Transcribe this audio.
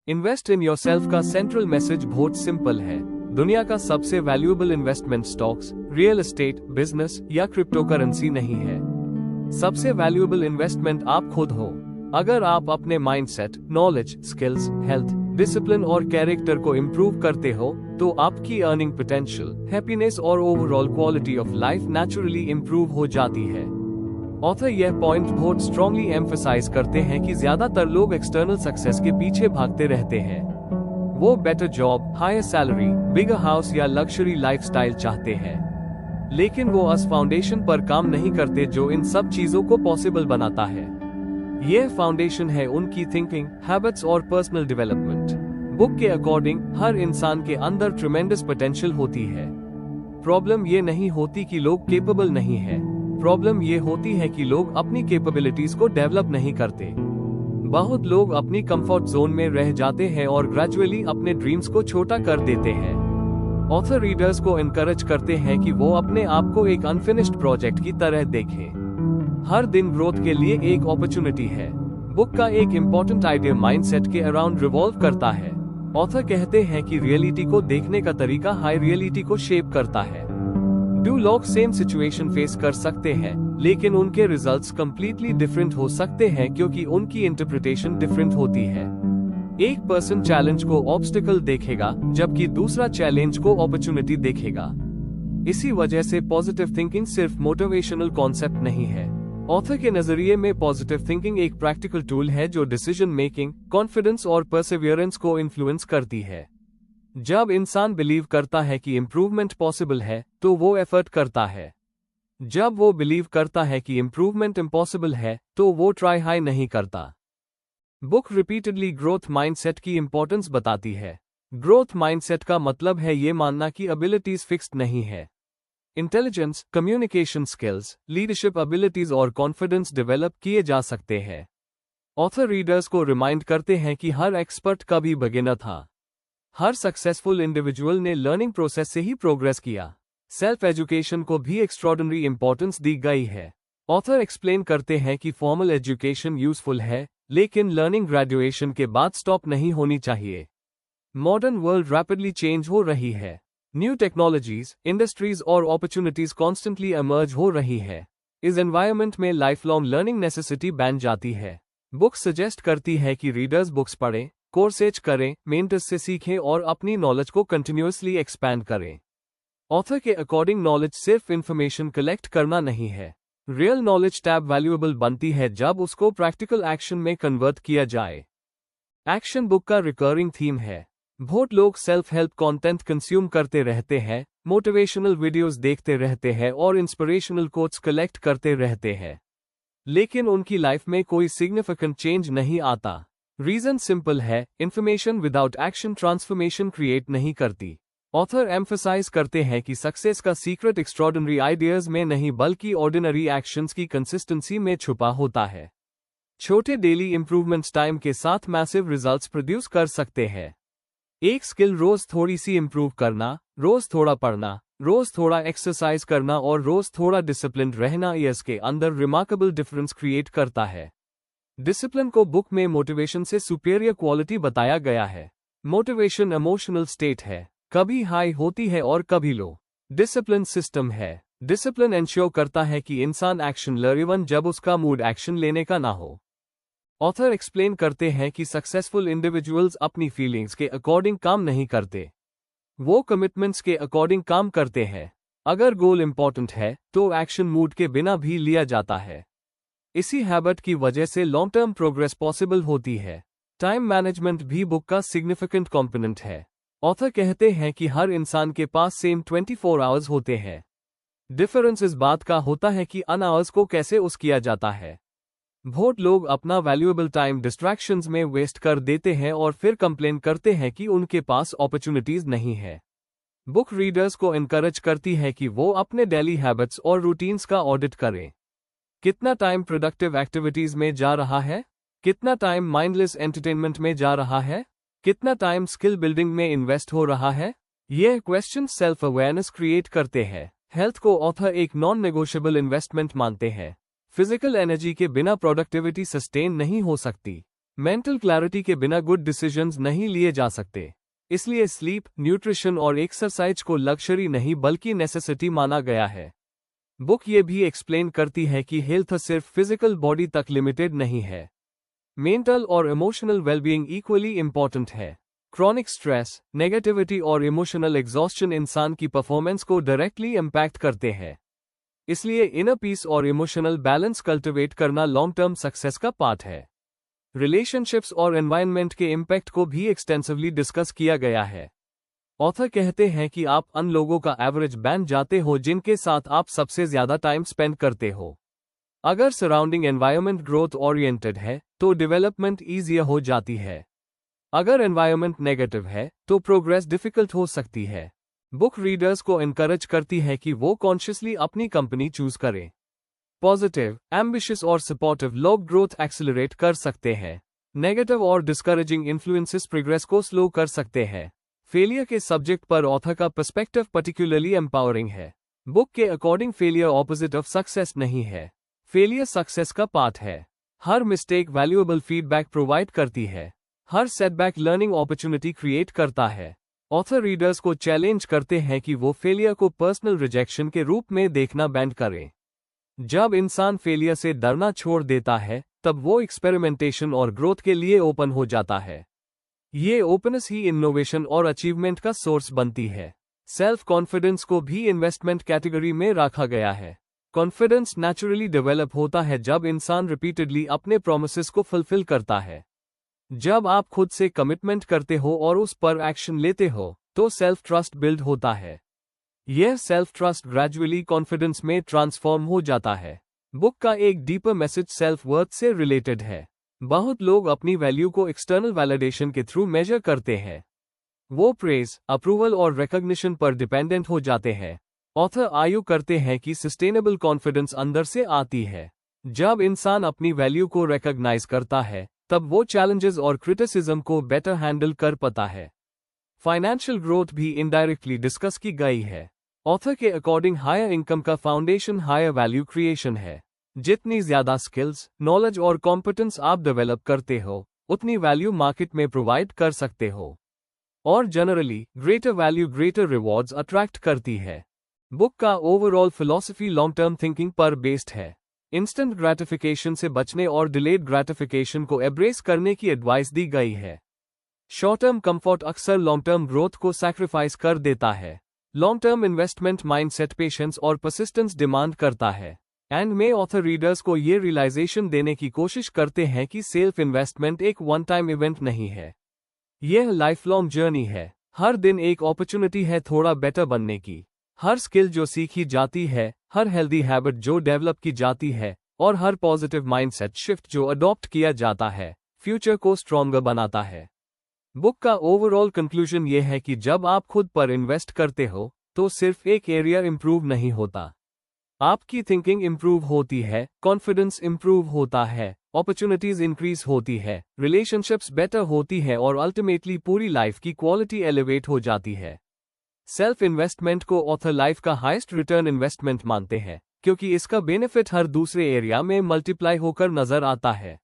Invest in yourself का central message बहुत simple है। दुनिया का सबसे valuable investment stocks, real estate, business या क्रिप्टो करेंसी नहीं है। सबसे वैल्यूएबल इन्वेस्टमेंट आप खुद हो। अगर आप अपने mindset, knowledge, skills, health, discipline और कैरेक्टर को इम्प्रूव करते हो तो आपकी अर्निंग पोटेंशियल, हैप्पीनेस और overall quality of life naturally improve हो जाती है। ऑथर यह पॉइंट बहुत स्ट्रांगली एम्फसाइज करते हैं कि ज्यादातर लोग एक्सटर्नल सक्सेस के पीछे भागते रहते हैं। वो बेटर जॉब, हायर सैलरी, बिगर हाउस या लग्जरी लाइफस्टाइल चाहते हैं, लेकिन वो उस फाउंडेशन पर काम नहीं करते जो इन सब चीजों को पॉसिबल बनाता है। यह फाउंडेशन है उनकी थिंकिंग, हैबिट्स और पर्सनल डेवलपमेंट। बुक के अकॉर्डिंग हर इंसान के अंदर ट्रिमेंडस पोटेंशियल होती है। प्रॉब्लम ये नहीं होती कि लोग केपेबल नहीं है, प्रॉब्लम ये होती है कि लोग अपनी कैपेबिलिटीज को डेवलप नहीं करते। बहुत लोग अपनी कंफर्ट जोन में रह जाते हैं और ग्रेजुअली अपने ड्रीम्स को छोटा कर देते हैं। ऑथर रीडर्स को एनकरेज करते हैं कि वो अपने आप को एक अनफिनिश्ड प्रोजेक्ट की तरह देखें। हर दिन ग्रोथ के लिए एक अपॉर्चुनिटी है। बुक का एक इम्पोर्टेंट आइडिया माइंडसेट के अराउंड रिवॉल्व करता है। ऑथर कहते हैं कि रियलिटी को देखने का तरीका हाई रियलिटी को शेप करता है। दो लोग सेम सिचुएशन फेस कर सकते हैं, लेकिन उनके रिजल्ट्स कंप्लीटली डिफरेंट हो सकते हैं क्योंकि उनकी इंटरप्रिटेशन डिफरेंट होती है। एक पर्सन चैलेंज को ऑब्स्टिकल देखेगा, जबकि दूसरा चैलेंज को अपॉर्चुनिटी देखेगा। इसी वजह से पॉजिटिव थिंकिंग सिर्फ मोटिवेशनल कॉन्सेप्ट नहीं है। ऑथर के नजरिए में पॉजिटिव थिंकिंग एक प्रैक्टिकल टूल है जो डिसीजन मेकिंग, कॉन्फिडेंस और परसिवियरेंस को इन्फ्लुएंस करती है। जब इंसान बिलीव करता है कि इम्प्रूवमेंट पॉसिबल है तो वो एफर्ट करता है। जब वो बिलीव करता है कि इम्प्रूवमेंट इम्पॉसिबल है तो वो ट्राई हाई नहीं करता। बुक रिपीटेडली ग्रोथ माइंडसेट की इंपॉर्टेंस बताती है। ग्रोथ माइंडसेट का मतलब है ये मानना कि एबिलिटीज फिक्स्ड नहीं है। Intelligence, communication skills, leadership abilities और कॉन्फिडेंस डेवलप किए जा सकते हैं। ऑथर रीडर्स को रिमाइंड करते हैं कि हर एक्सपर्ट कभी बिगिनर था। हर सक्सेसफुल इंडिविजुअल ने लर्निंग प्रोसेस से ही प्रोग्रेस किया। सेल्फ एजुकेशन को भी एक्स्ट्रॉर्डिनरी इंपॉर्टेंस दी गई है। ऑथर एक्सप्लेन करते हैं कि फॉर्मल एजुकेशन यूजफुल है, लेकिन लर्निंग ग्रेजुएशन के बाद स्टॉप नहीं होनी चाहिए। मॉडर्न वर्ल्ड रैपिडली चेंज हो रही है। न्यू टेक्नोलॉजीज, इंडस्ट्रीज और अपॉर्चुनिटीज कॉन्स्टेंटली इमर्ज हो रही है। इस एनवायरनमेंट में लाइफ लॉन्ग लर्निंग नेसेसिटी बन जाती है। बुक सजेस्ट करती है कि रीडर्स बुक्स पढ़ें, कोर्सेज करें, मेंटर्स से सीखें और अपनी नॉलेज को कंटिन्यूअसली एक्सपैंड करें। ऑथर के अकॉर्डिंग नॉलेज सिर्फ इंफॉर्मेशन कलेक्ट करना नहीं है। रियल नॉलेज टैब वैल्यूएबल बनती है जब उसको प्रैक्टिकल एक्शन में कन्वर्ट किया जाए। एक्शन बुक का रिकरिंग थीम है। बहुत लोग सेल्फ हेल्प कंटेंट कंज्यूम करते रहते हैं, मोटिवेशनल वीडियोस देखते रहते हैं और इंस्पिरेशनल कोट्स कलेक्ट करते रहते हैं, लेकिन उनकी लाइफ में कोई सिग्निफिकेंट चेंज नहीं आता। रीजन सिंपल है, information without action transformation create नहीं करती। ऑथर एम्फसाइज करते हैं कि सक्सेस का सीक्रेट एक्स्ट्रॉर्डिनरी आइडियाज में नहीं बल्कि ऑर्डिनरी एक्शंस की कंसिस्टेंसी में छुपा होता है। छोटे डेली इंप्रूवमेंट्स टाइम के साथ मैसिव रिजल्ट्स प्रोड्यूस कर सकते हैं। एक स्किल रोज थोड़ी सी इंप्रूव करना, रोज थोड़ा पढ़ना, रोज थोड़ा एक्सरसाइज करना और रोज थोड़ा डिसिप्लिन रहना इसके अंदर रिमार्केबल डिफरेंस क्रिएट करता है। डिसिप्लिन को बुक में मोटिवेशन से सुपीरियर क्वालिटी बताया गया है। मोटिवेशन इमोशनल स्टेट है, कभी हाई होती है और कभी लो। डिसिप्लिन सिस्टम है। डिसिप्लिन एंश्योर करता है कि इंसान एक्शन ले इवन जब उसका मूड एक्शन लेने का ना हो। ऑथर एक्सप्लेन करते हैं कि सक्सेसफुल इंडिविजुअल्स अपनी फीलिंग्स के अकॉर्डिंग काम नहीं करते, वो कमिटमेंट्स के अकॉर्डिंग काम करते हैं। अगर गोल इंपॉर्टेंट है तो एक्शन मूड के बिना भी लिया जाता है। इसी हैबिट की वजह से लॉन्ग टर्म प्रोग्रेस पॉसिबल होती है। टाइम मैनेजमेंट भी बुक का सिग्निफिकेंट कंपोनेंट है। ऑथर कहते हैं कि हर इंसान के पास सेम 24 आवर्स होते हैं। डिफरेंस इस बात का होता है कि अन आवर्स को कैसे यूज किया जाता है। बहुत लोग अपना वैल्यूएबल टाइम डिस्ट्रैक्शंस में वेस्ट कर देते हैं और फिर कंप्लेन करते हैं कि उनके पास अपॉर्चुनिटीज नहीं है। बुक रीडर्स को एनकरेज करती है कि वो अपने डेली हैबिट्स और रूटीन्स का ऑडिट करें। कितना टाइम प्रोडक्टिव एक्टिविटीज में जा रहा है, कितना टाइम माइंडलेस एंटरटेनमेंट में जा रहा है, कितना टाइम स्किल बिल्डिंग में इन्वेस्ट हो रहा है। ये क्वेश्चन सेल्फ अवेयरनेस क्रिएट करते हैं। हेल्थ को ऑथर एक नॉन नेगोशिएबल इन्वेस्टमेंट मानते हैं। फिजिकल एनर्जी के बिना प्रोडक्टिविटी सस्टेन नहीं हो सकती। मेंटल क्लैरिटी के बिना गुड डिसीजंस नहीं लिए जा सकते। इसलिए स्लीप, न्यूट्रिशन और एक्सरसाइज को लग्जरी नहीं बल्कि नेसेसिटी माना गया है। बुक ये भी एक्सप्लेन करती है कि हेल्थ सिर्फ फिजिकल बॉडी तक लिमिटेड नहीं है। मेंटल और इमोशनल वेलबीइंग इक्वली इंपॉर्टेंट है। क्रॉनिक स्ट्रेस, नेगेटिविटी और इमोशनल एग्जॉस्शन इंसान की परफॉर्मेंस को डायरेक्टली इम्पैक्ट करते हैं। इसलिए इनर पीस और इमोशनल बैलेंस कल्टिवेट करना लॉन्ग टर्म सक्सेस का पार्ट है। रिलेशनशिप्स और एनवायरनमेंट के इम्पैक्ट को भी एक्सटेंसिवली डिस्कस किया गया है। ऑथर कहते हैं कि आप उन लोगों का एवरेज बन जाते हो जिनके साथ आप सबसे ज्यादा टाइम स्पेंड करते हो। अगर सराउंडिंग एनवायरनमेंट ग्रोथ ओरिएंटेड है तो डेवलपमेंट ईजियर हो जाती है। अगर एनवायरनमेंट नेगेटिव है तो प्रोग्रेस डिफिकल्ट हो सकती है। बुक रीडर्स को एनकरेज करती है कि वो कॉन्शियसली अपनी कंपनी चूज करें। पॉजिटिव, एम्बिशियस और सपोर्टिव लोग ग्रोथ एक्सेलरेट कर सकते हैं। नेगेटिव और डिस्करेजिंग इन्फ्लुएंसेस प्रोग्रेस को स्लो कर सकते हैं। फेलियर के सब्जेक्ट पर ऑथर का पर्सपेक्टिव पर्टिकुलरली एम्पावरिंग है। बुक के according failure opposite of success नहीं है। फेलियर सक्सेस का पार्ट है। हर मिस्टेक वैल्यूएबल फीडबैक प्रोवाइड करती है। हर सेटबैक लर्निंग अपॉर्चुनिटी क्रिएट करता है। ऑथर रीडर्स को चैलेंज करते हैं कि वो फेलियर को पर्सनल रिजेक्शन के रूप में देखना बैंड करें। जब इंसान फेलियर से डरना छोड़ देता है तब वो एक्सपेरिमेंटेशन और ग्रोथ के लिए ओपन हो जाता है। ये ओपननेस ही इनोवेशन और अचीवमेंट का सोर्स बनती है। सेल्फ कॉन्फिडेंस को भी इन्वेस्टमेंट कैटेगरी में रखा गया है। कॉन्फिडेंस नेचुरली डेवलप होता है जब इंसान रिपीटेडली अपने प्रोमिसेस को फुलफिल करता है। जब आप खुद से कमिटमेंट करते हो और उस पर एक्शन लेते हो तो सेल्फ ट्रस्ट बिल्ड होता है। यह सेल्फ ट्रस्ट ग्रेजुअली कॉन्फिडेंस में ट्रांसफॉर्म हो जाता है। बुक का एक डीपर मैसेज सेल्फ वर्थ से रिलेटेड है। बहुत लोग अपनी वैल्यू को एक्सटर्नल वैलिडेशन के थ्रू मेजर करते हैं। वो प्रेज, अप्रूवल और रिकॉग्निशन पर डिपेंडेंट हो जाते हैं। ऑथर आर्ग्यू करते हैं कि सस्टेनेबल कॉन्फिडेंस अंदर से आती है। जब इंसान अपनी वैल्यू को रिकॉग्नाइज करता है तब वो चैलेंजेस और क्रिटिसिज्म को बेटर हैंडल कर पाता है। फाइनेंशियल ग्रोथ भी इनडायरेक्टली डिस्कस की गई है। ऑथर के अकॉर्डिंग हायर इनकम का फाउंडेशन हायर वैल्यू क्रिएशन है। जितनी ज्यादा स्किल्स, नॉलेज और कॉम्पिटेंस आप डेवलप करते हो उतनी वैल्यू मार्केट में प्रोवाइड कर सकते हो। और generally greater value greater rewards attract करती है। बुक का overall philosophy long term thinking पर बेस्ड है। इंस्टेंट ग्रेटिफिकेशन से बचने और डिलेड ग्रेटिफिकेशन को एब्रेस करने की एडवाइस दी गई है। शॉर्ट टर्म कंफर्ट अक्सर लॉन्ग टर्म ग्रोथ को सैक्रिफाइस कर देता है। Long term investment mindset, patience और परसिस्टेंस डिमांड करता है। एंड में ऑथर रीडर्स को ये रियलाइजेशन देने की कोशिश करते हैं कि सेल्फ इन्वेस्टमेंट एक वन टाइम इवेंट नहीं है। यह लाइफ लॉन्ग जर्नी है। हर दिन एक अपॉर्चुनिटी है थोड़ा बेटर बनने की। हर स्किल जो सीखी जाती है, हर हेल्दी हैबिट जो डेवलप की जाती है और हर पॉजिटिव माइंडसेट शिफ्ट जो अडॉप्ट किया जाता है फ्यूचर को स्ट्रॉन्गर बनाता है। बुक का ओवरऑल कंक्लूजन यह है कि जब आप खुद पर इन्वेस्ट करते हो तो सिर्फ एक एरिया इंप्रूव नहीं होता। आपकी थिंकिंग इंप्रूव होती है, कॉन्फिडेंस इंप्रूव होता है, अपॉर्चुनिटीज इंक्रीज होती है, रिलेशनशिप्स बेटर होती है और अल्टीमेटली पूरी लाइफ की क्वालिटी एलिवेट हो जाती है। सेल्फ इन्वेस्टमेंट को ऑथर लाइफ का हाईएस्ट रिटर्न इन्वेस्टमेंट मानते हैं क्योंकि इसका बेनिफिट हर दूसरे एरिया में मल्टीप्लाई होकर नजर आता है।